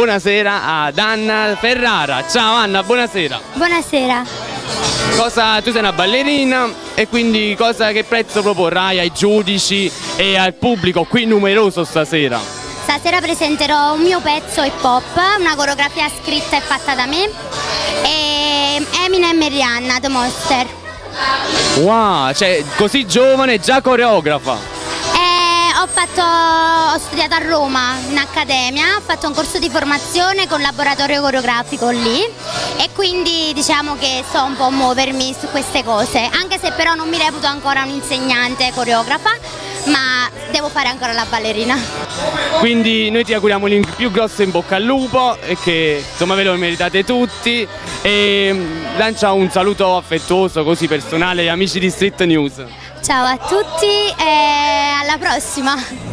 buonasera ad Anna Ferrara. Ciao Anna, buonasera. Buonasera. Tu sei una ballerina e quindi che prezzo proporrai ai giudici e al pubblico qui numeroso stasera? Stasera presenterò un mio pezzo hip hop, una coreografia scritta e fatta da me, e Eminem e Rihanna, The Monster. Wow, cioè così giovane già coreografa. Ho studiato a Roma in accademia, ho fatto un corso di formazione con laboratorio coreografico lì e quindi diciamo che so un po' muovermi su queste cose, anche se però non mi reputo ancora un'insegnante coreografa, ma devo fare ancora la ballerina. Quindi noi ti auguriamo il più grosso in bocca al lupo e che insomma ve lo meritate tutti, e lancia un saluto affettuoso così personale agli amici di Street News. Ciao a tutti e alla prossima!